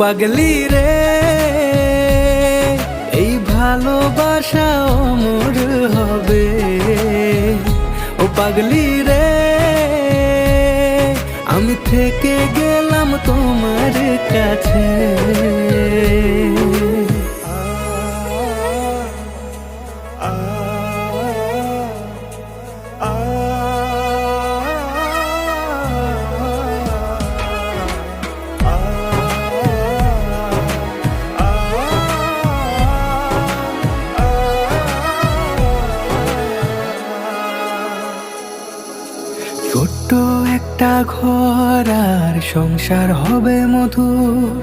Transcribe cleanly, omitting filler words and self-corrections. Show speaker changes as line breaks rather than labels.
পাগলি রে, এই ভালোবাসা অমর হবে। ও পাগলি রে, আমি থেকে গেলাম তোমার কাছে। ছোট্ট একটা ঘর আর সংসার হবে মধুর,